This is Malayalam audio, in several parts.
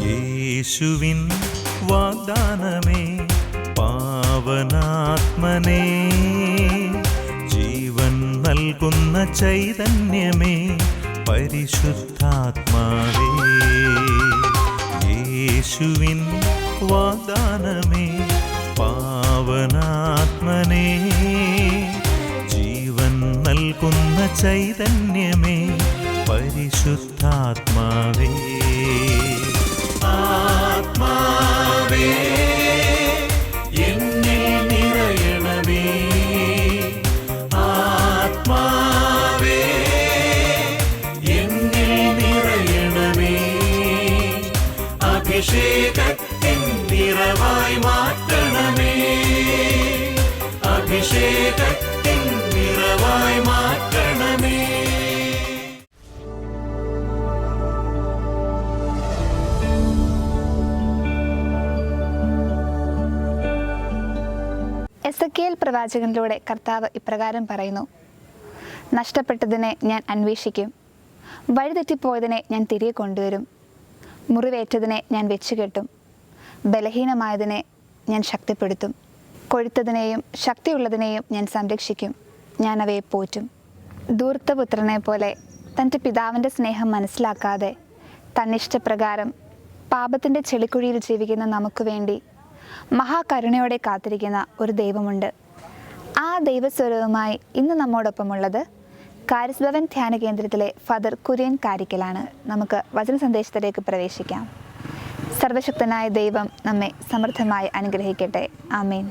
യേശുവിൻ വാഗ്ദാനമേ പാവനാത്മനേ, ജീവൻ നൽകുന്ന ചൈതന്യമേ പരിശുദ്ധാത്മാവേ. യേശുവിൻ വാഗ്ദാനമേ പാവനാത്മനേ, ജീവൻ നൽകുന്ന ചൈതന്യമേ പരിശുദ്ധാത്മാവേ. ആത്മാവേ എന്നിൽ നിറയണമേ, ആത്മാവേ എന്നിൽ നിറയണമേ, അഭിഷേകത്തിൻ നിറവായി മാറ്റണമേ, അഭിഷേകത്തിൻ നിറവായി മാറ്റണമേ. എസെക്കിയേൽ പ്രവാചകനിലൂടെ കർത്താവ് ഇപ്രകാരം പറയുന്നു: നഷ്ടപ്പെട്ടതിനെ ഞാൻ അന്വേഷിക്കും, വഴിതെറ്റിപ്പോയതിനെ ഞാൻ തിരികെ കൊണ്ടുവരും, മുറിവേറ്റതിനെ ഞാൻ വെച്ചുകെട്ടും, ബലഹീനമായതിനെ ഞാൻ ശക്തിപ്പെടുത്തും, കൊഴുത്തതിനെയും ശക്തിയുള്ളതിനെയും ഞാൻ സംരക്ഷിക്കും, ഞാൻ അവയെ പോറ്റും. ധൂർത്തപുത്രനെ പോലെ തൻ്റെ പിതാവിൻ്റെ സ്നേഹം മനസ്സിലാക്കാതെ തന്നിഷ്ടപ്രകാരം പാപത്തിൻ്റെ ചെളിക്കുഴിയിൽ ജീവിക്കുന്ന നമുക്ക് വേണ്ടി മഹാകരുണയോടെ കാത്തിരിക്കുന്ന ഒരു ദൈവമുണ്ട്. ആ ദൈവസ്വരവുമായി ഇന്ന് നമ്മോടൊപ്പമുള്ളത് കാരിസ് ഭവൻ ധ്യാന കേന്ദ്രത്തിലെ ഫാദർ കുര്യൻ കാരിക്കലാണ്. നമുക്ക് വചന സന്ദേശത്തിലേക്ക് പ്രവേശിക്കാം. സർവശക്തനായ ദൈവം നമ്മെ സമൃദ്ധമായി അനുഗ്രഹിക്കട്ടെ. ആമേൻ.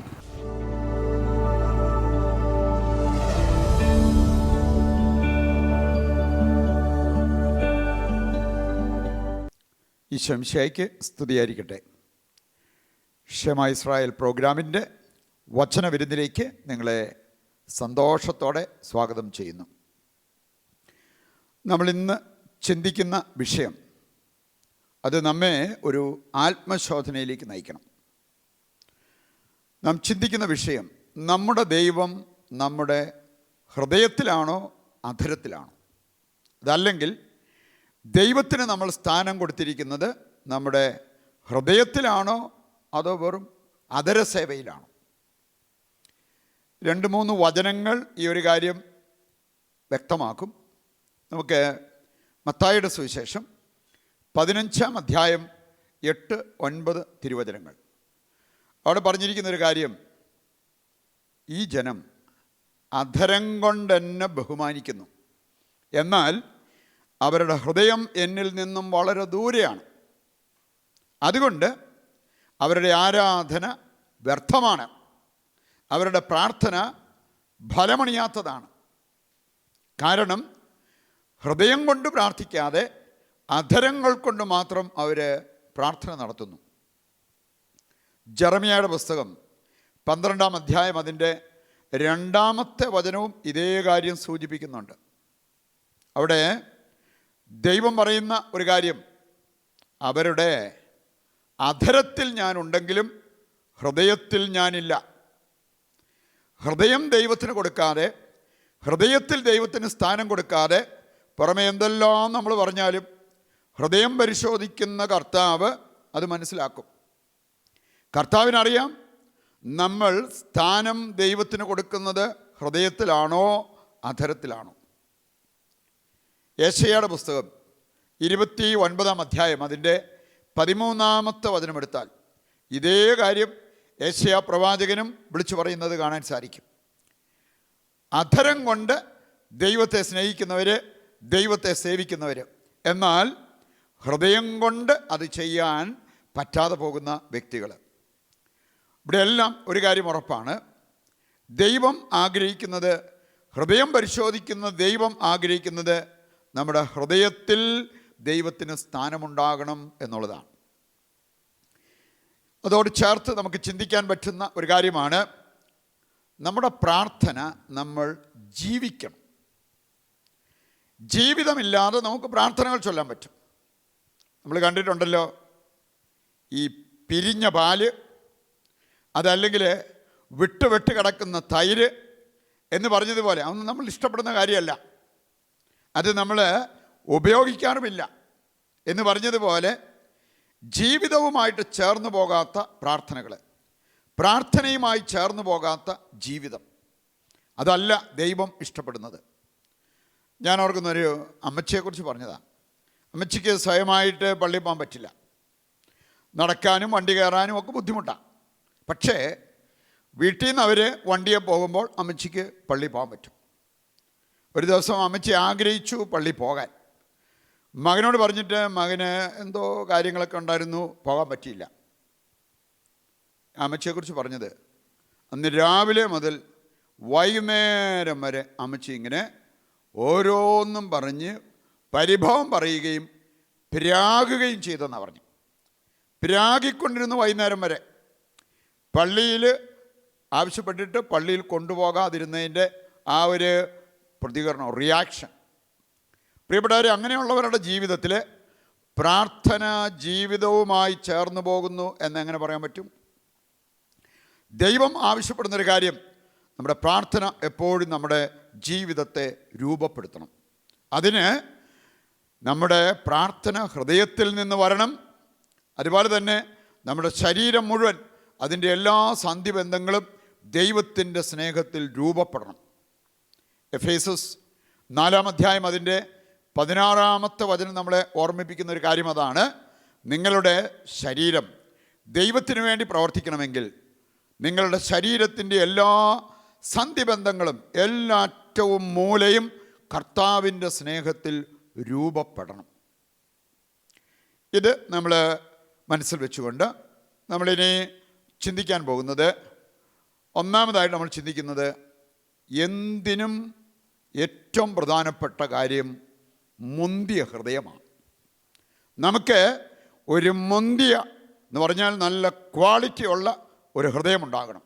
ഈശോ മിശിഹായ്ക്ക് സ്തുതിയായിരിക്കട്ടെ. ഷെമ ഇസ്രായേൽ പ്രോഗ്രാമിൻ്റെ വചനവിരുന്നിലേക്ക് നിങ്ങളെ സന്തോഷത്തോടെ സ്വാഗതം ചെയ്യുന്നു. നമ്മളിന്ന് ചിന്തിക്കുന്ന വിഷയം അത് നമ്മെ ഒരു ആത്മശോധനയിലേക്ക് നയിക്കണം. നാം ചിന്തിക്കുന്ന വിഷയം, നമ്മുടെ ദൈവം നമ്മുടെ ഹൃദയത്തിലാണോ അധരത്തിലാണോ? അതല്ലെങ്കിൽ ദൈവത്തിന് നമ്മൾ സ്ഥാനം കൊടുത്തിരിക്കുന്നത് നമ്മുടെ ഹൃദയത്തിലാണോ അതോ വെറും അധരസേവയിലാണോ? 2-3 വചനങ്ങൾ ഈ ഒരു കാര്യം വ്യക്തമാക്കും. നമുക്ക് മത്തായിയുടെ സുവിശേഷം 15-ാം അധ്യായം 8-9 തിരുവചനങ്ങൾ. അവിടെ പറഞ്ഞിരിക്കുന്നൊരു കാര്യം, ഈ ജനം അധരം കൊണ്ടെന്നെ ബഹുമാനിക്കുന്നു, എന്നാൽ അവരുടെ ഹൃദയം എന്നിൽ നിന്നും വളരെ ദൂരെയാണ്. അതുകൊണ്ട് അവരുടെ ആരാധന വ്യർത്ഥമാണ്, അവരുടെ പ്രാർത്ഥന ഫലമണിയാത്തതാണ്. കാരണം ഹൃദയം കൊണ്ട് പ്രാർത്ഥിക്കാതെ അധരങ്ങൾ കൊണ്ട് മാത്രം അവർ പ്രാർത്ഥന നടത്തുന്നു. ജെറമ്യായുടെ പുസ്തകം 12-ാം അധ്യായം അതിൻ്റെ 2-ാമത്തെ വചനവും ഇതേ കാര്യം സൂചിപ്പിക്കുന്നുണ്ട്. അവിടെ ദൈവം പറയുന്ന ഒരു കാര്യം, അവരുടെ അധരത്തിൽ ഞാനുണ്ടെങ്കിലും ഹൃദയത്തിൽ ഞാനില്ല. ഹൃദയം ദൈവത്തിന് കൊടുക്കാതെ, ഹൃദയത്തിൽ ദൈവത്തിന് സ്ഥാനം കൊടുക്കാതെ പുറമെ എന്തെല്ലാം നമ്മൾ പറഞ്ഞാലും ഹൃദയം പരിശോധിക്കുന്ന കർത്താവ് അത് മനസ്സിലാക്കും. കർത്താവിനറിയാം നമ്മൾ സ്ഥാനം ദൈവത്തിന് കൊടുക്കുന്നത് ഹൃദയത്തിലാണോ അധരത്തിലാണോ. യെശയ്യായുടെ പുസ്തകം 29-ാം അധ്യായം അതിൻ്റെ 13-ാമത്തെ വചനമെടുത്താൽ ഇതേ കാര്യം യെശയ്യാ പ്രവാചകനും വിളിച്ചു പറയുന്നത് കാണാൻ സാധിക്കും. അധരം കൊണ്ട് ദൈവത്തെ സ്നേഹിക്കുന്നവർ, ദൈവത്തെ സേവിക്കുന്നവർ, എന്നാൽ ഹൃദയം കൊണ്ട് അത് ചെയ്യാൻ പറ്റാതെ പോകുന്ന വ്യക്തികൾ. ഇവിടെയെല്ലാം ഒരു കാര്യം ഉറപ്പാണ്, ദൈവം ആഗ്രഹിക്കുന്നത്, ഹൃദയം പരിശോധിക്കുന്ന ദൈവം ആഗ്രഹിക്കുന്നത് നമ്മുടെ ഹൃദയത്തിൽ ദൈവത്തിന് സ്ഥാനമുണ്ടാകണം എന്നുള്ളതാണ്. അതോട് ചേർത്ത് നമുക്ക് ചിന്തിക്കാൻ പറ്റുന്ന ഒരു കാര്യമാണ്, നമ്മുടെ പ്രാർത്ഥന നമ്മൾ ജീവിക്കണം. ജീവിതമില്ലാതെ നമുക്ക് പ്രാർത്ഥനകൾ ചൊല്ലാൻ പറ്റും. നമ്മൾ കണ്ടിട്ടുണ്ടല്ലോ, ഈ പിരിഞ്ഞ പാല്, അതല്ലെങ്കിൽ വിട്ട് കിടക്കുന്ന തൈര് എന്ന് പറഞ്ഞതുപോലെ അതൊന്നും നമ്മൾ ഇഷ്ടപ്പെടുന്ന കാര്യമല്ല, അത് നമ്മൾ ഉപയോഗിക്കാറുമില്ല എന്ന് പറഞ്ഞതുപോലെ ജീവിതവുമായിട്ട് ചേർന്ന് പോകാത്ത പ്രാർത്ഥനകൾ, പ്രാർത്ഥനയുമായി ചേർന്ന് പോകാത്ത ജീവിതം, അതല്ല ദൈവം ഇഷ്ടപ്പെടുന്നത്. ഞാൻ ഓർക്കുന്നൊരു അമ്മച്ചിയെക്കുറിച്ച് പറഞ്ഞതാണ്. അമ്മച്ചിക്ക് സ്വയമായിട്ട് പള്ളിയിൽ പോകാൻ പറ്റില്ല, നടക്കാനും വണ്ടി കയറാനും ഒക്കെ ബുദ്ധിമുട്ടാണ്. പക്ഷേ വീട്ടിൽ നിന്ന് അവർ വണ്ടിയെ പോകുമ്പോൾ അമ്മച്ചിക്ക് പള്ളിയിൽ പോകാൻ പറ്റും. ഒരു ദിവസം അമ്മച്ചി ആഗ്രഹിച്ചു പള്ളിയിൽ പോകാൻ. മകനോട് പറഞ്ഞിട്ട് മകന് എന്തോ കാര്യങ്ങളൊക്കെ ഉണ്ടായിരുന്നു, പോകാൻ പറ്റിയില്ല. അമ്മച്ചിയെക്കുറിച്ച് പറഞ്ഞത്, അന്ന് രാവിലെ മുതൽ വൈകുന്നേരം വരെ അമ്മച്ചി ഇങ്ങനെ ഓരോന്നും പറഞ്ഞ് പരിഭവം പറയുകയും പിരാകുകയും ചെയ്തെന്നാണ് പറഞ്ഞു. പിരാകിക്കൊണ്ടിരുന്നു വൈകുന്നേരം വരെ. പള്ളിയിൽ ആവശ്യപ്പെട്ടിട്ട് പള്ളിയിൽ കൊണ്ടുപോകാതിരുന്നതിൻ്റെ ആ ഒരു പ്രതികരണം, റിയാക്ഷൻ. പ്രിയപ്പെട്ടവരെ, അങ്ങനെയുള്ളവരുടെ ജീവിതത്തിൽ പ്രാർത്ഥന ജീവിതവുമായി ചേർന്ന് പോകുന്നു എന്നെങ്ങനെ പറയാൻ പറ്റും? ദൈവം ആവശ്യപ്പെടുന്നൊരു കാര്യം, നമ്മുടെ പ്രാർത്ഥന എപ്പോഴും നമ്മുടെ ജീവിതത്തെ രൂപപ്പെടുത്തണം. അതിന് നമ്മുടെ പ്രാർത്ഥന ഹൃദയത്തിൽ നിന്ന് വരണം. അതുപോലെ തന്നെ നമ്മുടെ ശരീരം മുഴുവൻ, അതിൻ്റെ എല്ലാ സന്ധിബന്ധങ്ങളും ദൈവത്തിൻ്റെ സ്നേഹത്തിൽ രൂപപ്പെടണം. എഫേസസ് 4-ാം അധ്യായം അതിൻ്റെ 16-ാമത്തെ വചനം നമ്മളെ ഓർമ്മിപ്പിക്കുന്ന ഒരു കാര്യം അതാണ്. നിങ്ങളുടെ ശരീരം ദൈവത്തിന് വേണ്ടി പ്രവർത്തിക്കണമെങ്കിൽ നിങ്ങളുടെ ശരീരത്തിൻ്റെ എല്ലാ സന്ധിബന്ധങ്ങളും എല്ലാ അറ്റവും മൂലയും കർത്താവിൻ്റെ സ്നേഹത്തിൽ രൂപപ്പെടണം. ഇത് നമ്മൾ മനസ്സിൽ വെച്ചുകൊണ്ട് നമ്മളിനി ചിന്തിക്കാൻ പോകുന്നത്, ഒന്നാമതായിട്ട് നമ്മൾ ചിന്തിക്കുന്നത്, എന്തിനും ഏറ്റവും പ്രധാനപ്പെട്ട കാര്യം മുന്തിയ ഹൃദയമാണ്. നമുക്ക് ഒരു മുന്തിയ എന്ന് പറഞ്ഞാൽ നല്ല ക്വാളിറ്റിയുള്ള ഒരു ഹൃദയമുണ്ടാകണം.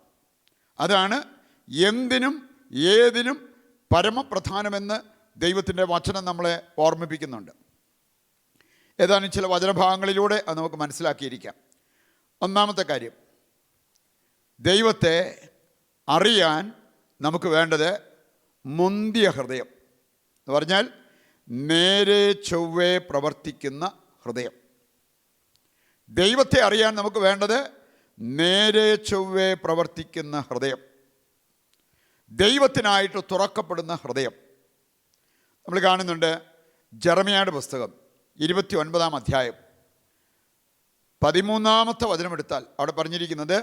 അതാണ് എന്തിനും ഏതിനും പരമപ്രധാനമെന്ന് ദൈവത്തിൻ്റെ വചനം നമ്മളെ ഓർമ്മിപ്പിക്കുന്നുണ്ട്. ഏതാനും ചില വചനഭാഗങ്ങളിലൂടെ അത് നമുക്ക് മനസ്സിലാക്കിയിരിക്കാം. ഒന്നാമത്തെ കാര്യം, ദൈവത്തെ അറിയാൻ നമുക്ക് വേണ്ടത് മുന്തിയ ഹൃദയം എന്ന് പറഞ്ഞാൽ നേരെ ചൊവ്വേ പ്രവർത്തിക്കുന്ന ഹൃദയം. ദൈവത്തെ അറിയാൻ നമുക്ക് വേണ്ടത് നേരെ ചൊവ്വേ പ്രവർത്തിക്കുന്ന ഹൃദയം, ദൈവത്തിനായിട്ട് തുറക്കപ്പെടുന്ന ഹൃദയം. നമ്മൾ കാണുന്നുണ്ട് ജെറമ്യായുടെ പുസ്തകം 29-ാം അധ്യായം 13-ാമത്തെ വചനം എടുത്താൽ അവിടെ പറഞ്ഞിരിക്കുന്നത്,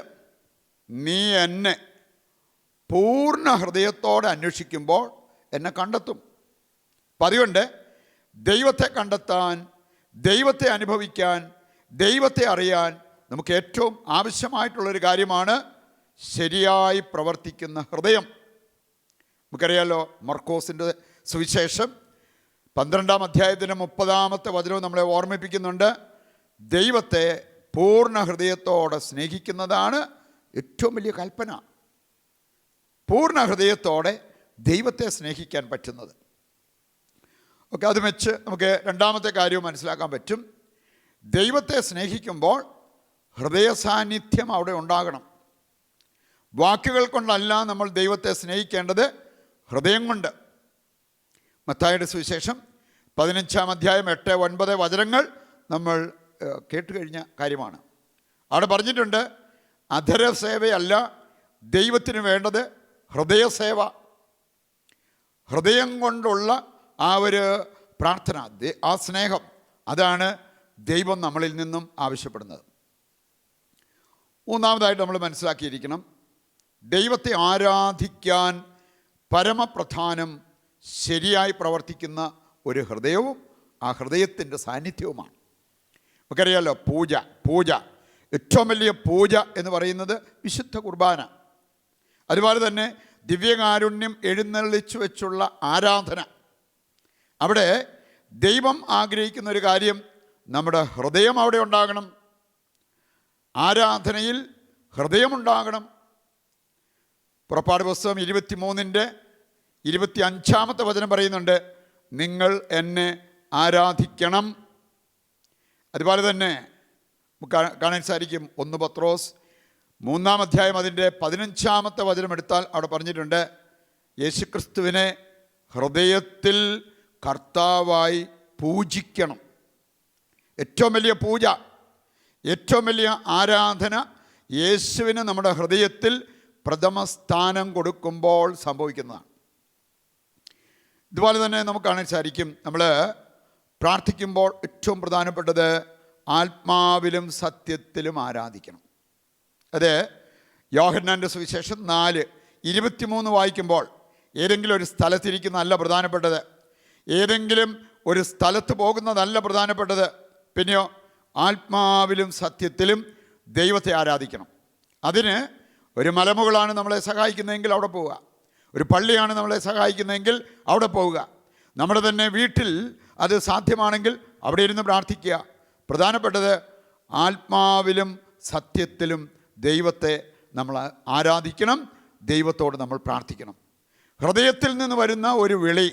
നീ എന്നെ പൂർണ്ണ ഹൃദയത്തോടെ അന്വേഷിക്കുമ്പോൾ എന്നെ കണ്ടെത്തും. അപ്പം അതുകൊണ്ട് ദൈവത്തെ കണ്ടെത്താൻ, ദൈവത്തെ അനുഭവിക്കാൻ, ദൈവത്തെ അറിയാൻ നമുക്ക് ഏറ്റവും ആവശ്യമായിട്ടുള്ളൊരു കാര്യമാണ് ശരിയായി പ്രവർത്തിക്കുന്ന ഹൃദയം. നമുക്കറിയാലോ, മർക്കോസിൻ്റെ സുവിശേഷം 12-ാം അധ്യായത്തിൻ്റെ 30-ാമത്തെ വചനവും നമ്മളെ ഓർമ്മിപ്പിക്കുന്നുണ്ട്. ദൈവത്തെ പൂർണ്ണ ഹൃദയത്തോടെ സ്നേഹിക്കുന്നതാണ് ഏറ്റവും വലിയ കൽപ്പന. പൂർണ്ണ ഹൃദയത്തോടെ ദൈവത്തെ സ്നേഹിക്കാൻ പറ്റുന്നത്. ഓക്കെ, അത് വെച്ച് നമുക്ക് രണ്ടാമത്തെ കാര്യവും മനസ്സിലാക്കാൻ പറ്റും. ദൈവത്തെ സ്നേഹിക്കുമ്പോൾ ഹൃദയ സാന്നിധ്യം അവിടെ ഉണ്ടാകണം. വാക്കുകൾ കൊണ്ടല്ല നമ്മൾ ദൈവത്തെ സ്നേഹിക്കേണ്ടത്, ഹൃദയം കൊണ്ട്. മത്തായിയുടെ സുവിശേഷം 15-ാം അധ്യായം 8-9 വചനങ്ങൾ നമ്മൾ കേട്ടുകഴിഞ്ഞ കാര്യമാണ്. അവിടെ പറഞ്ഞിട്ടുണ്ട്, അധരസേവയല്ല ദൈവത്തിന് വേണ്ടത് ഹൃദയസേവ. ഹൃദയം കൊണ്ടുള്ള ആ ഒരു പ്രാർത്ഥന, ആ സ്നേഹം, അതാണ് ദൈവം നമ്മളിൽ നിന്നും ആവശ്യപ്പെടുന്നത്. മൂന്നാമതായിട്ട് നമ്മൾ മനസ്സിലാക്കിയിരിക്കണം, ദൈവത്തെ ആരാധിക്കാൻ പരമപ്രധാനം ശരിയായി പ്രവർത്തിക്കുന്ന ഒരു ഹൃദയവും ആ ഹൃദയത്തിൻ്റെ സാന്നിധ്യവുമാണ്. നമുക്കറിയാമല്ലോ, പൂജ ഏറ്റവും വലിയ പൂജ എന്ന് പറയുന്നത് വിശുദ്ധ കുർബാന. അതുപോലെ തന്നെ ദിവ്യകാരുണ്യം എഴുന്നള്ളിച്ചു വെച്ചുള്ള ആരാധന. അവിടെ ദൈവം ആഗ്രഹിക്കുന്ന ഒരു കാര്യം, നമ്മുടെ ഹൃദയം അവിടെ ഉണ്ടാകണം. ആരാധനയിൽ ഹൃദയമുണ്ടാകണം. പുറപ്പാട് പുസ്തകം 23-ന്റെ 25-ാമത്തെ വചനം പറയുന്നുണ്ട്, നിങ്ങൾ എന്നെ ആരാധിക്കണം. അതുപോലെ തന്നെ കാണാൻ സാധിക്കും. 1 പത്രോസ് 3-ാം അധ്യായം അതിൻ്റെ 15-ാമത്തെ വചനം എടുത്താൽ അവിടെ പറഞ്ഞിട്ടുണ്ട്, യേശുക്രിസ്തുവിനെ ഹൃദയത്തിൽ കർത്താവായി പൂജിക്കണം. ഏറ്റവും വലിയ പൂജ, ഏറ്റവും വലിയ ആരാധന യേശുവിന് നമ്മുടെ ഹൃദയത്തിൽ പ്രഥമ സ്ഥാനം കൊടുക്കുമ്പോൾ സംഭവിക്കുന്നതാണ്. ഇതുപോലെ തന്നെ നമുക്ക് കാണാൻ സാധിക്കും, നമ്മൾ പ്രാർത്ഥിക്കുമ്പോൾ ഏറ്റവും പ്രധാനപ്പെട്ടത് ആത്മാവിലും സത്യത്തിലും ആരാധിക്കണം. അത് യോഹന്നാൻ്റെ സുവിശേഷം 4:23 വായിക്കുമ്പോൾ ഏതെങ്കിലും ഒരു സ്ഥലത്തിരിക്കുന്നതല്ല പ്രധാനപ്പെട്ടത്, ഏതെങ്കിലും ഒരു സ്ഥലത്ത് പോകുന്നതല്ല പ്രധാനപ്പെട്ടത്, പിന്നെയോ ആത്മാവിലും സത്യത്തിലും ദൈവത്തെ ആരാധിക്കണം. അതിന് ഒരു മലമുകളാണ് നമ്മളെ സഹായിക്കുന്നതെങ്കിൽ അവിടെ പോവുക, ഒരു പള്ളിയാണ് നമ്മളെ സഹായിക്കുന്നതെങ്കിൽ അവിടെ പോവുക, നമ്മുടെ തന്നെ വീട്ടിൽ അത് സാധ്യമാണെങ്കിൽ അവിടെ ഇരുന്ന് പ്രാർത്ഥിക്കുക. പ്രധാനപ്പെട്ടത് ആത്മാവിലും സത്യത്തിലും ദൈവത്തെ നമ്മൾ ആരാധിക്കണം, ദൈവത്തോട് നമ്മൾ പ്രാർത്ഥിക്കണം. ഹൃദയത്തിൽ നിന്ന് വരുന്ന ഒരു വിളി,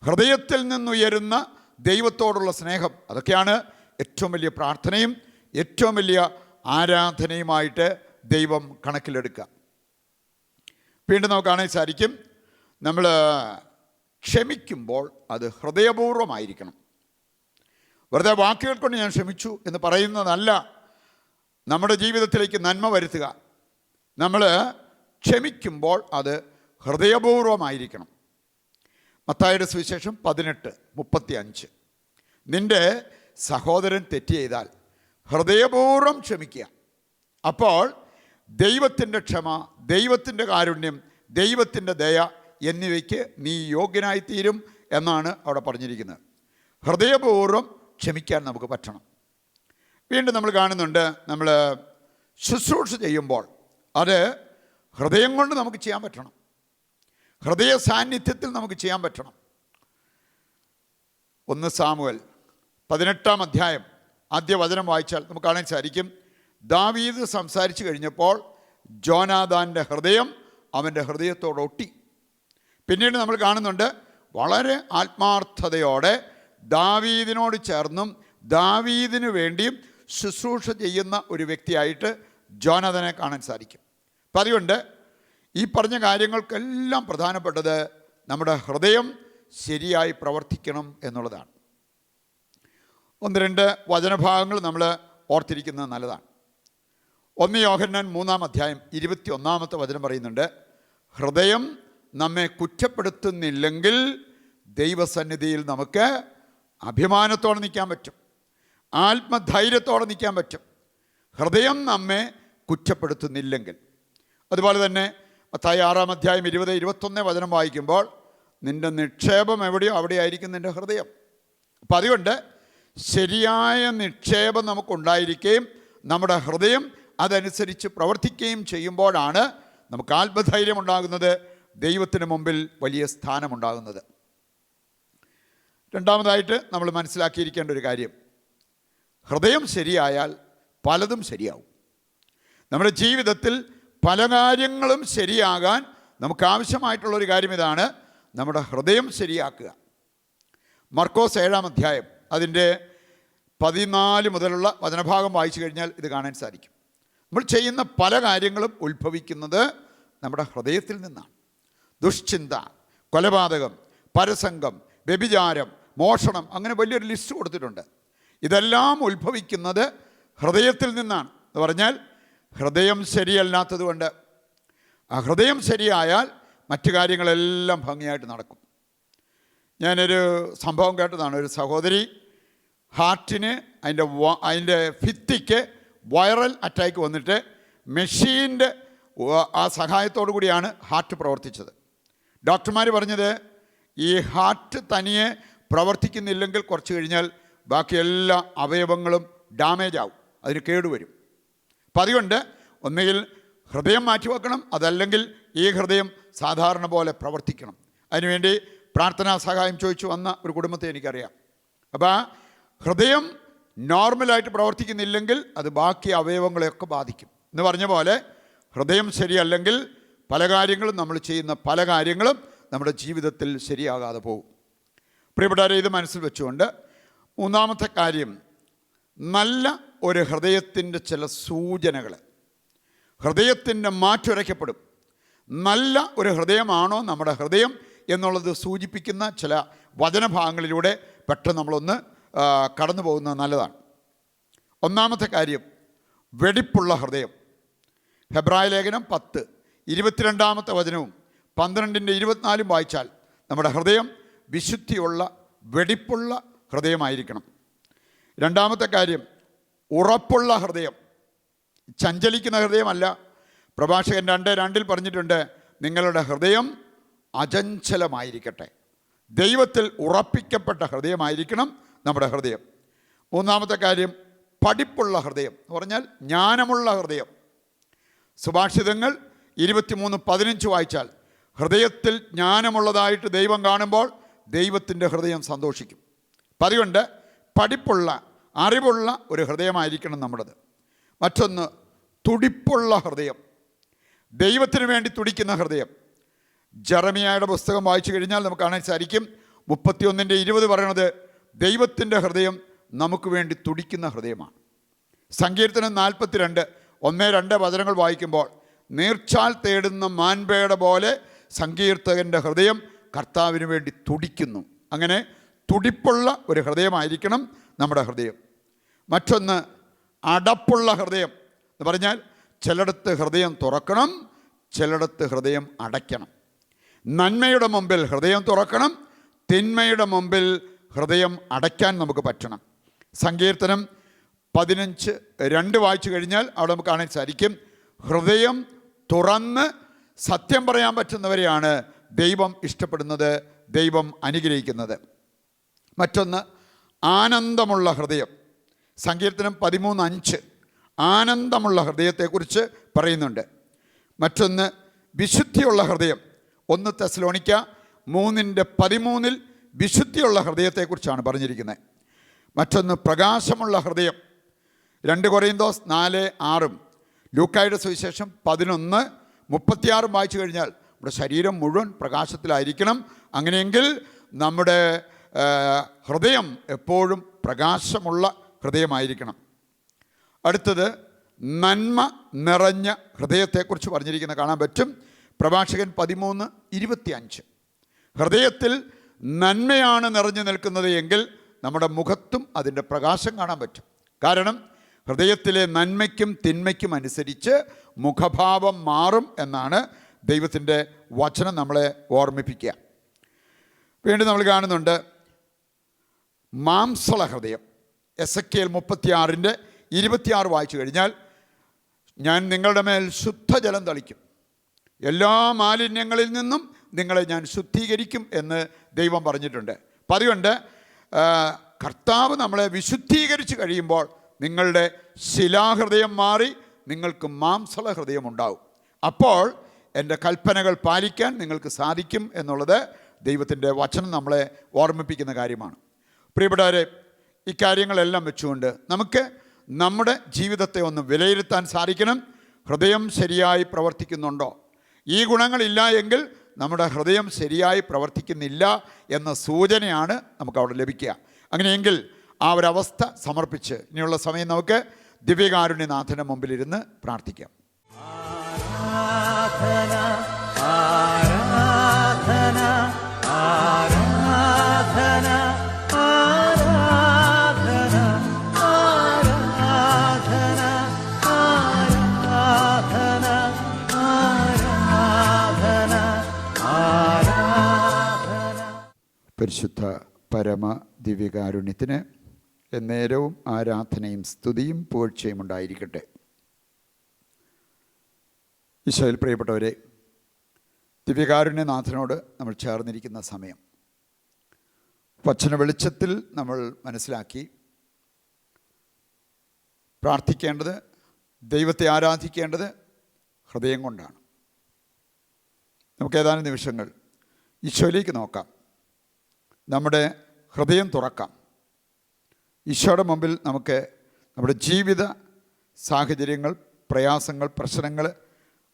ഹൃദയത്തിൽ നിന്നുയരുന്ന ദൈവത്തോടുള്ള സ്നേഹം, അതൊക്കെയാണ് ഏറ്റവും വലിയ പ്രാർത്ഥനയും ഏറ്റവും വലിയ ആരാധനയുമായിട്ട് ദൈവം കണക്കിലെടുക്കുക. വീണ്ടും നമുക്ക് കാണാൻ സാധിക്കും, നമ്മൾ ക്ഷമിക്കുമ്പോൾ അത് ഹൃദയപൂർവ്വമായിരിക്കണം. വെറുതെ വാക്കുകൾ കൊണ്ട് ഞാൻ ക്ഷമിച്ചു എന്ന് പറയുന്നതല്ല നമ്മുടെ ജീവിതത്തിലേക്ക് നന്മ വരുത്തുക. നമ്മൾ ക്ഷമിക്കുമ്പോൾ അത് ഹൃദയപൂർവ്വമായിരിക്കണം. മത്തായിയുടെ സുവിശേഷം 18:35, നിൻ്റെ സഹോദരൻ തെറ്റ് ചെയ്താൽ ഹൃദയപൂർവ്വം ക്ഷമിക്കുക, അപ്പോൾ ദൈവത്തിൻ്റെ ക്ഷമ, ദൈവത്തിൻ്റെ കാരുണ്യം, ദൈവത്തിൻ്റെ ദയ എന്നിവയ്ക്ക് നീ യോഗ്യനായിത്തീരും എന്നാണ് അവിടെ പറഞ്ഞിരിക്കുന്നത്. ഹൃദയപൂർവ്വം ക്ഷമിക്കാൻ നമുക്ക് പറ്റണം. വീണ്ടും നമ്മൾ കാണുന്നുണ്ട്, നമ്മൾ ശുശ്രൂഷ ചെയ്യുമ്പോൾ അത് ഹൃദയം കൊണ്ട് നമുക്ക് ചെയ്യാൻ പറ്റണം, ഹൃദയ സാന്നിധ്യത്തിൽ നമുക്ക് ചെയ്യാൻ പറ്റണം. 1 സാമുവേൽ 18-ാം അധ്യായം ആദ്യ വചനം വായിച്ചാൽ നമുക്ക് കാണാൻ സാധിക്കും, ദാവീദ് സംസാരിച്ചു കഴിഞ്ഞപ്പോൾ ജോനാഥാൻ്റെ ഹൃദയം അവൻ്റെ ഹൃദയത്തോടൊട്ടി. പിന്നീട് നമ്മൾ കാണുന്നുണ്ട്, വളരെ ആത്മാർത്ഥതയോടെ ദാവീദിനോട് ചേർന്നും ദാവീദിനു വേണ്ടിയും ശുശ്രൂഷ ചെയ്യുന്ന ഒരു വ്യക്തിയായിട്ട് ജോനാഥനെ കാണാൻ സാധിക്കും. അപ്പം അതുകൊണ്ട് ഈ പറഞ്ഞ കാര്യങ്ങൾക്കെല്ലാം പ്രധാനപ്പെട്ടത് നമ്മുടെ ഹൃദയം ശരിയായി പ്രവർത്തിക്കണം എന്നുള്ളതാണ്. 1-2 വചനഭാഗങ്ങൾ നമ്മൾ ഓർത്തിരിക്കുന്നത് നല്ലതാണ്. 1 യോഹന്നാൻ 3-ാം അധ്യായം 21-ാമത്തെ വചനം പറയുന്നുണ്ട്, ഹൃദയം നമ്മെ കുറ്റപ്പെടുത്തുന്നില്ലെങ്കിൽ ദൈവസന്നിധിയിൽ നമുക്ക് അഭിമാനത്തോടെ നിൽക്കാൻ പറ്റും, ആത്മധൈര്യത്തോടെ നിൽക്കാൻ പറ്റും. ഹൃദയം നമ്മെ കുറ്റപ്പെടുത്തുന്നില്ലെങ്കിൽ. അതുപോലെ തന്നെ മത്തായി 6-ാം അധ്യായം 20-21 വചനം വായിക്കുമ്പോൾ, നിൻ്റെ നിക്ഷേപം എവിടെയോ അവിടെയായിരിക്കും നിൻ്റെ ഹൃദയം. അപ്പം അതുകൊണ്ട് ശരിയായ നിക്ഷേപം നമുക്കുണ്ടായിരിക്കുകയും നമ്മുടെ ഹൃദയം അതനുസരിച്ച് പ്രവർത്തിക്കുകയും ചെയ്യുമ്പോഴാണ് നമുക്ക് ആത്മധൈര്യം ഉണ്ടാകുന്നത്, ദൈവത്തിന് മുമ്പിൽ വലിയ സ്ഥാനമുണ്ടാകുന്നത്. രണ്ടാമതായിട്ട് നമ്മൾ മനസ്സിലാക്കിയിരിക്കേണ്ട ഒരു കാര്യം, ഹൃദയം ശരിയായാൽ പലതും ശരിയാവും. നമ്മുടെ ജീവിതത്തിൽ പല കാര്യങ്ങളും ശരിയാകാൻ നമുക്ക് ആവശ്യമായിട്ടുള്ളൊരു കാര്യം ഇതാണ്, നമ്മുടെ ഹൃദയം ശരിയാക്കുക. മർക്കോസ് 7-ാം അധ്യായം അതിൻ്റെ 14 മുതലുള്ള വചനഭാഗം വായിച്ചു കഴിഞ്ഞാൽ ഇത് കാണാൻ സാധിക്കും. നമ്മൾ ചെയ്യുന്ന പല കാര്യങ്ങളും ഉത്ഭവിക്കുന്നത് നമ്മുടെ ഹൃദയത്തിൽ നിന്നാണ്. ദുഷ്ചിന്ത, കൊലപാതകം, പരസംഗം, വ്യഭിചാരം, മോഷണം, അങ്ങനെ വലിയൊരു ലിസ്റ്റ് കൊടുത്തിട്ടുണ്ട്. ഇതെല്ലാം ഉത്ഭവിക്കുന്നത് ഹൃദയത്തിൽ നിന്നാണ്. എന്ന് പറഞ്ഞാൽ ഹൃദയം ശരിയല്ലാത്തത് കൊണ്ട്, ആ ഹൃദയം ശരിയായാൽ മറ്റു കാര്യങ്ങളെല്ലാം ഭംഗിയായിട്ട് നടക്കും. ഞാനൊരു സംഭവം കേട്ടതാണ്. ഒരു സഹോദരി ഹാർട്ടിന് അതിൻ്റെ ഭിത്തിക്ക് വൈറൽ അറ്റാക്ക് വന്നിട്ട് മെഷീൻ്റെ ആ സഹായത്തോടു കൂടിയാണ് ഹാർട്ട് പ്രവർത്തിച്ചത്. ഡോക്ടർമാർ പറഞ്ഞത് ഈ ഹാർട്ട് തനിയെ പ്രവർത്തിക്കുന്നില്ലെങ്കിൽ കുറച്ച് കഴിഞ്ഞാൽ ബാക്കി എല്ലാ അവയവങ്ങളും ഡാമേജ് ആവും, അതിന് കേടുവരും. അപ്പം അതുകൊണ്ട് ഒന്നുകിൽ ഹൃദയം മാറ്റിവെക്കണം, അതല്ലെങ്കിൽ ഈ ഹൃദയം സാധാരണ പോലെ പ്രവർത്തിക്കണം. അതിനുവേണ്ടി പ്രാർത്ഥനാ സഹായം ചോദിച്ചു വന്ന ഒരു കുടുംബത്തെ എനിക്കറിയാം. അപ്പോൾ ഹൃദയം നോർമലായിട്ട് പ്രവർത്തിക്കുന്നില്ലെങ്കിൽ അത് ബാക്കി അവയവങ്ങളെയൊക്കെ ബാധിക്കും. എന്ന് പറഞ്ഞ പോലെ ഹൃദയം ശരിയല്ലെങ്കിൽ പല കാര്യങ്ങളും, നമ്മൾ ചെയ്യുന്ന പല കാര്യങ്ങളും നമ്മുടെ ജീവിതത്തിൽ ശരിയാകാതെ പോകും. പ്രിയപ്പെട്ടവരെ, ഇത് മനസ്സിൽ വെച്ചുകൊണ്ട് മൂന്നാമത്തെ കാര്യം, നല്ല ഒരു ഹൃദയത്തിൻ്റെ ചില സൂചനകൾ, ഹൃദയത്തിൻ്റെ മാറ്റുരയ്ക്കപ്പെടും. നല്ല ഒരു ഹൃദയമാണോ നമ്മുടെ ഹൃദയം എന്നുള്ളത് സൂചിപ്പിക്കുന്ന ചില വചനഭാഗങ്ങളിലൂടെ പെട്ടെന്ന് നമ്മളൊന്ന് കടന്നു പോകുന്നത് നല്ലതാണ്. ഒന്നാമത്തെ കാര്യം, വെടിപ്പുള്ള ഹൃദയം. ഹെബ്രായ ലേഖനം 10:22 വചനവും 12:24 വായിച്ചാൽ നമ്മുടെ ഹൃദയം വിശുദ്ധിയുള്ള വെടിപ്പുള്ള ഹൃദയമായിരിക്കണം. രണ്ടാമത്തെ കാര്യം, ഉറപ്പുള്ള ഹൃദയം. ചഞ്ചലിക്കുന്ന ഹൃദയമല്ല. പ്രഭാഷകൻ 2:2 പറഞ്ഞിട്ടുണ്ട്, നിങ്ങളുടെ ഹൃദയം അചഞ്ചലമായിരിക്കട്ടെ. ദൈവത്തിൽ ഉറപ്പിക്കപ്പെട്ട ഹൃദയമായിരിക്കണം നമ്മുടെ ഹൃദയം. മൂന്നാമത്തെ കാര്യം, പഠിപ്പുള്ള ഹൃദയം എന്ന് പറഞ്ഞാൽ ജ്ഞാനമുള്ള ഹൃദയം. സുഭാഷിതങ്ങൾ 23:15 വായിച്ചാൽ ഹൃദയത്തിൽ ജ്ഞാനമുള്ളതായിട്ട് ദൈവം കാണുമ്പോൾ ദൈവത്തിൻ്റെ ഹൃദയം സന്തോഷിക്കും. അപ്പം അതുകൊണ്ട് പഠിപ്പുള്ള അറിവുള്ള ഒരു ഹൃദയമായിരിക്കണം നമ്മുടേത്. മറ്റൊന്ന്, തുടിപ്പുള്ള ഹൃദയം, ദൈവത്തിന് വേണ്ടി തുടിക്കുന്ന ഹൃദയം. ജെറമിയായുടെ പുസ്തകം വായിച്ചു കഴിഞ്ഞാൽ നമുക്ക് കാണാൻ സാധിക്കും 31:20 പറയണത് ദൈവത്തിൻ്റെ ഹൃദയം നമുക്ക് വേണ്ടി തുടിക്കുന്ന ഹൃദയമാണ്. സങ്കീർത്തനം 42:1-2 വചനങ്ങൾ വായിക്കുമ്പോൾ നീർച്ചാൽ തേടുന്ന മാൻപേട പോലെ സങ്കീർത്തകൻ്റെ ഹൃദയം കർത്താവിന് വേണ്ടി തുടിക്കുന്നു. അങ്ങനെ തുടിപ്പുള്ള ഒരു ഹൃദയമായിരിക്കണം നമ്മുടെ ഹൃദയം. മറ്റൊന്ന്, അടപ്പുള്ള ഹൃദയം എന്ന് പറഞ്ഞാൽ ചിലയിടത്ത് ഹൃദയം തുറക്കണം, ചിലയിടത്ത് ഹൃദയം അടയ്ക്കണം. നന്മയുടെ മുമ്പിൽ ഹൃദയം തുറക്കണം, തിന്മയുടെ മുമ്പിൽ ഹൃദയം അടയ്ക്കാൻ നമുക്ക് പറ്റണം. സങ്കീർത്തനം 15:2 വായിച്ചു കഴിഞ്ഞാൽ അവിടെ നമുക്ക് കാണാൻ സാധിക്കും, ഹൃദയം തുറന്ന് സത്യം പറയാൻ പറ്റുന്നവരെയാണ് ദൈവം ഇഷ്ടപ്പെടുന്നത്, ദൈവം അനുഗ്രഹിക്കുന്നത്. മറ്റൊന്ന്, ആനന്ദമുള്ള ഹൃദയം. സങ്കീർത്തനം 13:5 ആനന്ദമുള്ള ഹൃദയത്തെക്കുറിച്ച് പറയുന്നുണ്ട്. മറ്റൊന്ന്, വിശുദ്ധിയുള്ള ഹൃദയം. 1 തെസ്സലോനിക്ക 3:13 വിശുദ്ധിയുള്ള ഹൃദയത്തെക്കുറിച്ചാണ് പറഞ്ഞിരിക്കുന്നത്. മറ്റൊന്ന്, പ്രകാശമുള്ള ഹൃദയം. 2 കൊറിന്തോസ് 4:6 ലൂക്കായുടെ സുവിശേഷം 11:36 വായിച്ചു കഴിഞ്ഞാൽ നമ്മുടെ ശരീരം മുഴുവൻ പ്രകാശത്തിലായിരിക്കണം. അങ്ങനെയെങ്കിൽ നമ്മുടെ ഹൃദയം എപ്പോഴും പ്രകാശമുള്ള ഹൃദയമായിരിക്കണം. അടുത്തത്, നന്മ നിറഞ്ഞ ഹൃദയത്തെക്കുറിച്ച് പറഞ്ഞിരിക്കുന്നത് കാണാൻ പറ്റും. പ്രഭാഷകൻ 13:25 ഹൃദയത്തിൽ നന്മയാണ് നിറഞ്ഞു നിൽക്കുന്നത് എങ്കിൽ നമ്മുടെ മുഖത്തും അതിൻ്റെ പ്രകാശം കാണാൻ പറ്റും. കാരണം ഹൃദയത്തിലെ നന്മയ്ക്കും തിന്മയ്ക്കും അനുസരിച്ച് മുഖഭാവം മാറും എന്നാണ് ദൈവത്തിൻ്റെ വചനം നമ്മളെ ഓർമ്മിപ്പിക്കുക. വീണ്ടും നമ്മൾ കാണുന്നുണ്ട് മാംസള ഹൃദയം. എസെക്കിയേൽ 36:26 വായിച്ചു കഴിഞ്ഞാൽ ഞാൻ നിങ്ങളുടെ മേൽ ശുദ്ധജലം തളിക്കും, എല്ലാ മാലിന്യങ്ങളിൽ നിന്നും നിങ്ങളെ ഞാൻ ശുദ്ധീകരിക്കും എന്ന് ദൈവം പറഞ്ഞിട്ടുണ്ട്. അപ്പം അതുകൊണ്ട് കർത്താവ് നമ്മളെ വിശുദ്ധീകരിച്ച് കഴിയുമ്പോൾ നിങ്ങളുടെ ശിലാഹൃദയം മാറി നിങ്ങൾക്ക് മാംസള ഹൃദയം ഉണ്ടാവും. അപ്പോൾ എൻ്റെ കൽപ്പനകൾ പാലിക്കാൻ നിങ്ങൾക്ക് സാധിക്കും എന്നുള്ളത് ദൈവത്തിൻ്റെ വചനം നമ്മളെ ഓർമ്മിപ്പിക്കുന്ന കാര്യമാണ്. പ്രിയപ്പെട്ടവരെ, ഇക്കാര്യങ്ങളെല്ലാം വെച്ചുകൊണ്ട് നമുക്ക് നമ്മുടെ ജീവിതത്തെ ഒന്ന് വിലയിരുത്താൻ സാധിക്കണം. ഹൃദയം ശരിയായി പ്രവർത്തിക്കുന്നുണ്ടോ? ഈ ഗുണങ്ങളില്ല എങ്കിൽ നമ്മുടെ ഹൃദയം ശരിയായി പ്രവർത്തിക്കുന്നില്ല എന്ന സൂചനയാണ് നമുക്കവിടെ ലഭിക്കുക. അങ്ങനെയെങ്കിൽ ആ ഒരവസ്ഥ സമർപ്പിച്ച് ഇനിയുള്ള സമയം നമുക്ക് ദിവ്യകാരുണ്യനാഥൻ്റെ മുമ്പിലിരുന്ന് പ്രാർത്ഥിക്കാം. ആരാധന ആരാധന ആരാധന ആരാധന ആരാധന ആരാധന ആരാധന ആരാധന. പരിശുദ്ധ പരമ ദിവ്യകാരുണ്യത്തിന് എന്നേരവും ആരാധനയും സ്തുതിയും പുകഴ്ചയും ഉണ്ടായിരിക്കട്ടെ. ഈശോയിൽ പ്രിയപ്പെട്ടവരെ, ദിവ്യകാരുണ്യനാഥനോട് നമ്മൾ ചേർന്നിരിക്കുന്ന സമയം വചന വെളിച്ചത്തിൽ നമ്മൾ മനസ്സിലാക്കി പ്രാർത്ഥിക്കേണ്ടത്, ദൈവത്തെ ആരാധിക്കേണ്ടത് ഹൃദയം കൊണ്ടാണ്. നമുക്ക് ഏതാനും നിമിഷങ്ങൾ ഈശോയിലേക്ക് നോക്കാം, നമ്മുടെ ഹൃദയം തുറക്കാം. ഈശോയുടെ മുമ്പിൽ നമുക്ക് നമ്മുടെ ജീവിത സാഹചര്യങ്ങൾ, പ്രയാസങ്ങൾ, പ്രശ്നങ്ങൾ,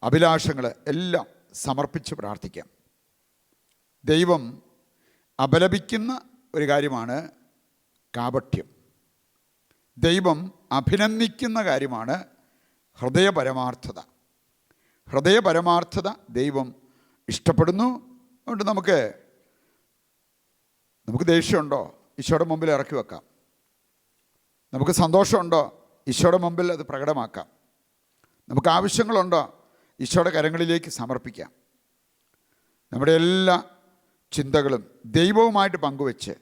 അഭിലാഷങ്ങൾ എല്ലാം സമർപ്പിച്ച് പ്രാർത്ഥിക്കാം. ദൈവം അപലപിക്കുന്ന ഒരു കാര്യമാണ് കാപട്യം. ദൈവം അഭിനന്ദിക്കുന്ന കാര്യമാണ് ഹൃദയപരമാർത്ഥത. ഹൃദയപരമാർത്ഥത ദൈവം ഇഷ്ടപ്പെടുന്നു. അതുകൊണ്ട് നമുക്ക് ദേഷ്യമുണ്ടോ, ഈശോയുടെ മുമ്പിൽ ഇറക്കി വെക്കാം. നമുക്ക് സന്തോഷമുണ്ടോ, ഈശോയുടെ മുമ്പിൽ അത് പ്രകടമാക്കാം. നമുക്ക് ആവശ്യങ്ങളുണ്ടോ, ഈശോയുടെ കരങ്ങളിലേക്ക് സമർപ്പിക്കാം. നമ്മുടെ എല്ലാ ചിന്തകളും ദൈവവുമായിട്ട് പങ്കുവെച്ച്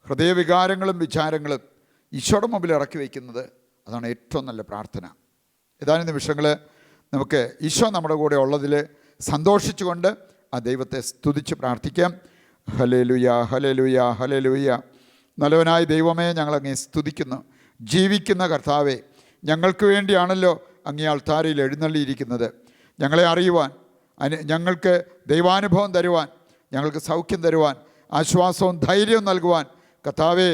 ഹൃദയവികാരങ്ങളും വിചാരങ്ങളും ഈശോയുടെ മുമ്പിൽ ഇറക്കി വയ്ക്കുന്നത്, അതാണ് ഏറ്റവും നല്ല പ്രാർത്ഥന. ഏതാനും നിമിഷങ്ങൾ നമുക്ക് ഈശോ നമ്മുടെ കൂടെ ഉള്ളതിൽ സന്തോഷിച്ചുകൊണ്ട് ആ ദൈവത്തെ സ്തുതിച്ച് പ്രാർത്ഥിക്കാം. Hallelujah, hallelujah, hallelujah. നല്ലവനായ ദൈവമേ, ഞങ്ങളങ്ങേ സ്തുതിക്കുന്നു. ജീവിക്കുന്ന കർത്താവേ, ഞങ്ങൾക്ക് വേണ്ടിയാണല്ലോ അങ്ങേ അൾത്താരയിൽ എഴുന്നള്ളിയിരിക്കുന്നത്. ഞങ്ങളെ അറിയുവാൻ, ഞങ്ങൾക്ക് ദൈവാനുഭവം തരുവാൻ, ഞങ്ങൾക്ക് സൗഖ്യം തരുവാൻ, ആശ്വാസവും ധൈര്യവും നൽകുവാൻ കർത്താവേ,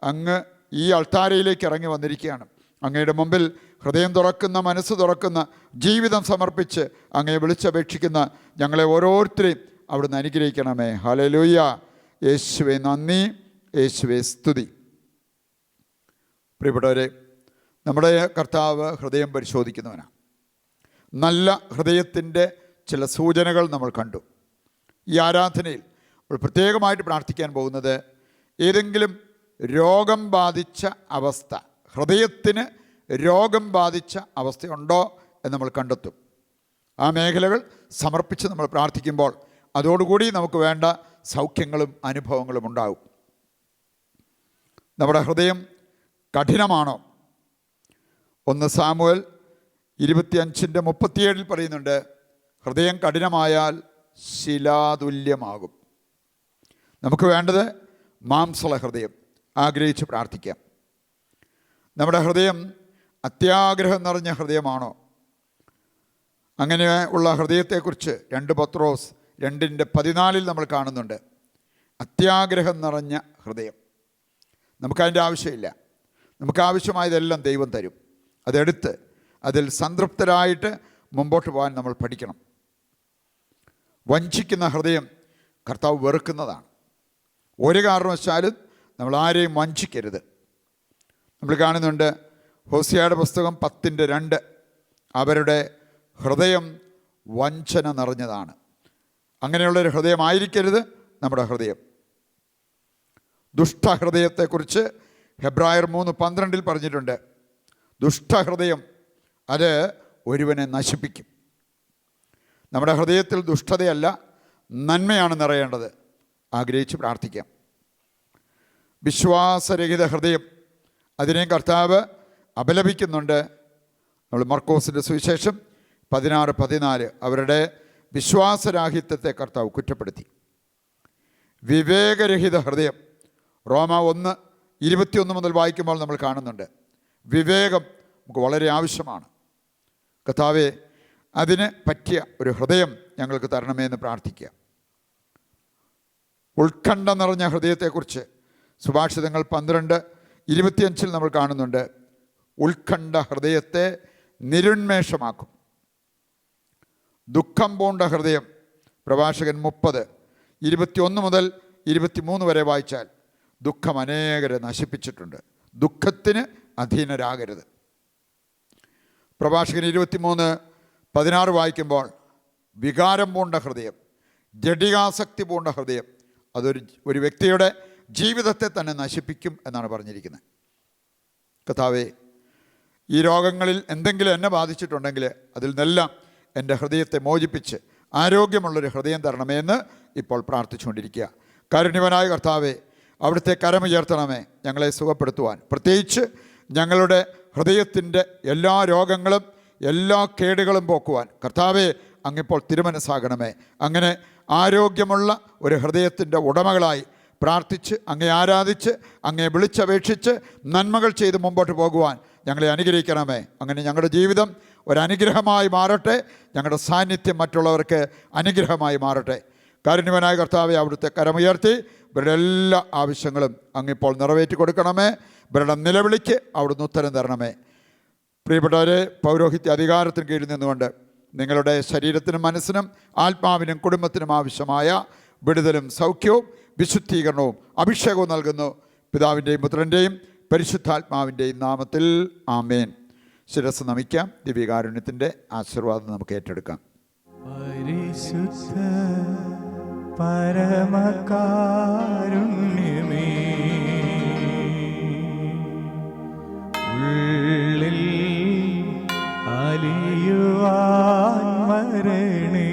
അങ്ങ് ഈ അൾത്താരയിലേക്ക് ഇറങ്ങി വന്നിരിക്കുകയാണ്. അങ്ങയുടെ മുമ്പിൽ ഹൃദയം തുറക്കുന്ന, മനസ്സ് തുറക്കുന്ന, ജീവിതം സമർപ്പിച്ച് അങ്ങയെ വിളിച്ചപേക്ഷിക്കുന്ന ഞങ്ങളെ ഓരോരുത്തരെയും അവിടുന്ന് അനുഗ്രഹിക്കണമേ. ഹല്ലേലൂയ. യേശുവേ നന്ദി, യേശുവേ സ്തുതി. പ്രിയപ്പെട്ടവരെ, നമ്മുടെ കർത്താവ് ഹൃദയം പരിശോധിക്കുന്നവനാണ്. നല്ല ഹൃദയത്തിൻ്റെ ചില സൂചനകൾ നമ്മൾ കണ്ടു. ഈ ആരാധനയിൽ നമ്മൾ പ്രത്യേകമായിട്ട് പ്രാർത്ഥിക്കാൻ പോകുന്നത് ഏതെങ്കിലും രോഗം ബാധിച്ച അവസ്ഥ, ഹൃദയത്തിന് രോഗം ബാധിച്ച അവസ്ഥയുണ്ടോ എന്ന് നമ്മൾ കണ്ടെത്തും. ആ മേഖലകൾ സമർപ്പിച്ച് നമ്മൾ പ്രാർത്ഥിക്കുമ്പോൾ അതോടുകൂടി നമുക്ക് വേണ്ട സൗഖ്യങ്ങളും അനുഭവങ്ങളും ഉണ്ടാകും. നമ്മുടെ ഹൃദയം കഠിനമാണോ? 1 സാമുവേൽ 25:37 പറയുന്നുണ്ട്, ഹൃദയം കഠിനമായാൽ ശിലാതുല്യമാകും. നമുക്ക് വേണ്ടത് മാംസള ഹൃദയം. ആഗ്രഹിച്ച് പ്രാർത്ഥിക്കാം. നമ്മുടെ ഹൃദയം അത്യാഗ്രഹം നിറഞ്ഞ ഹൃദയമാണോ? അങ്ങനെ ഉള്ള ഹൃദയത്തെക്കുറിച്ച് 2 പത്രോസ് 2:14 നമ്മൾ കാണുന്നുണ്ട്. അത്യാഗ്രഹം നിറഞ്ഞ ഹൃദയം. നമുക്കതിൻ്റെ ആവശ്യമില്ല. നമുക്ക് ആവശ്യമായതെല്ലാം ദൈവം തരും. അതെടുത്ത് അതിൽ സംതൃപ്തരായിട്ട് മുമ്പോട്ട് പോകാൻ നമ്മൾ പഠിക്കണം. വഞ്ചിക്കുന്ന ഹൃദയം കർത്താവ് വെറുക്കുന്നതാണ്. ഒരു കാരണവശാലും നമ്മൾ ആരെയും വഞ്ചിക്കരുത്. നമ്മൾ കാണുന്നുണ്ട് ഹോസിയയുടെ പുസ്തകം 10:2, അവരുടെ ഹൃദയം വഞ്ചന നിറഞ്ഞതാണ്. അങ്ങനെയുള്ളൊരു ഹൃദയമായിരിക്കരുത് നമ്മുടെ ഹൃദയം. ദുഷ്ടഹൃദയത്തെക്കുറിച്ച് ഹെബ്രായർ 3:12 പറഞ്ഞിട്ടുണ്ട്. ദുഷ്ടഹൃദയം അത് ഒരുവനെ നശിപ്പിക്കും. നമ്മുടെ ഹൃദയത്തിൽ ദുഷ്ടതയല്ല, നന്മയാണ് നിറയേണ്ടത്. ആഗ്രഹിച്ച് പ്രാർത്ഥിക്കാം. വിശ്വാസരഹിത ഹൃദയം, അതിനെ കർത്താവ് അപലപിക്കുന്നുണ്ട്. നമ്മൾ മർക്കോസിൻ്റെ സുവിശേഷം 16:14 അവരുടെ വിശ്വാസരാഹിത്യത്തെ കർത്താവ് കുറ്റപ്പെടുത്തി. വിവേകരഹിത ഹൃദയം, റോമ 1:21 മുതൽ വായിക്കുമ്പോൾ നമ്മൾ കാണുന്നുണ്ട്. വിവേകം നമുക്ക് വളരെ ആവശ്യമാണ്. കർത്താവേ, അതിന് പറ്റിയ ഒരു ഹൃദയം ഞങ്ങൾക്ക് തരണമേ എന്ന് പ്രാർത്ഥിക്കുക. ഉത്കണ്ഠ നിറഞ്ഞ ഹൃദയത്തെക്കുറിച്ച് സുഭാഷിതങ്ങൾ 12:25 നമ്മൾ കാണുന്നുണ്ട്. ഉത്കണ്ഠ ഹൃദയത്തെ നിരുന്മേഷമാക്കും. ദുഃഖം പൂണ്ട ഹൃദയം, പ്രഭാഷകൻ 30:21 മുതൽ 23 വരെ വായിച്ചാൽ ദുഃഖം അനേകരെ നശിപ്പിച്ചിട്ടുണ്ട്. ദുഃഖത്തിന് അധീനരാകരുത്. പ്രഭാഷകൻ 23:16 വായിക്കുമ്പോൾ വികാരം പൂണ്ട ഹൃദയം, ജഡികാസക്തി പൂണ്ട ഹൃദയം, ഒരു വ്യക്തിയുടെ ജീവിതത്തെ തന്നെ നശിപ്പിക്കും എന്നാണ് പറഞ്ഞിരിക്കുന്നത്. കർത്താവേ, ഈ രോഗങ്ങളിൽ എന്തെങ്കിലും എന്നെ ബാധിച്ചിട്ടുണ്ടെങ്കിൽ അതിൽ നിന്നെല്ലാം എൻ്റെ ഹൃദയത്തെ മോചിപ്പിച്ച് ആരോഗ്യമുള്ളൊരു ഹൃദയം തരണമേ എന്ന് ഇപ്പോൾ പ്രാർത്ഥിച്ചുകൊണ്ടിരിക്കുക. കാരുണ്യവനായ കർത്താവേ, അവിടുത്തെ കരമുയർത്തണമേ ഞങ്ങളെ സുഖപ്പെടുത്തുവാൻ. പ്രത്യേകിച്ച് ഞങ്ങളുടെ ഹൃദയത്തിൻ്റെ എല്ലാ രോഗങ്ങളും എല്ലാ കേടുകളും പോക്കുവാൻ കർത്താവേ, അങ്ങിപ്പോൾ തിരുമനസ്സാകണമേ. അങ്ങനെ ആരോഗ്യമുള്ള ഒരു ഹൃദയത്തിൻ്റെ ഉടമകളായി പ്രാർത്ഥിച്ച് അങ്ങേ ആരാധിച്ച് അങ്ങേ വിളിച്ചപേക്ഷിച്ച് നന്മകൾ ചെയ്ത് മുമ്പോട്ട് പോകുവാൻ ഞങ്ങളെ അനുഗ്രഹിക്കണമേ. അങ്ങനെ ഞങ്ങളുടെ ജീവിതം ഒരനുഗ്രഹമായി മാറട്ടെ. ഞങ്ങളുടെ സാന്നിധ്യം മറ്റുള്ളവർക്ക് അനുഗ്രഹമായി മാറട്ടെ. കാരുണ്യവനായ കർത്താവെ, അവിടുത്തെ കരമുയർത്തി ഇവരുടെ എല്ലാ ആവശ്യങ്ങളും അങ്ങിപ്പോൾ നിറവേറ്റി കൊടുക്കണമേ. ഇവരുടെ നിലവിളിക്ക് അവിടുന്ന് ഉത്തരം തരണമേ. പ്രിയപ്പെട്ടവരെ, പൗരോഹിത്യ അധികാരത്തിന് കീഴിൽ നിന്നുകൊണ്ട് നിങ്ങളുടെ ശരീരത്തിനും മനസ്സിനും ആത്മാവിനും കുടുംബത്തിനും ആവശ്യമായ വിടുതലും സൗഖ്യവും വിശുദ്ധീകരണവും അഭിഷേകവും നൽകുന്നു. പിതാവിൻ്റെയും പുത്രൻ്റെയും പരിശുദ്ധാത്മാവിൻ്റെയും നാമത്തിൽ ആമേൻ. ശിരസ് നമിക്കാം. ദിവ്യകാരുണ്യത്തിൻ്റെ ആശീർവാദം നമുക്ക് ഏറ്റെടുക്കാം. പരിശുദ്ധ പരമകാരുണ്യമേ, ഉള്ളിൽ അലിയുവാൻ വരണേ.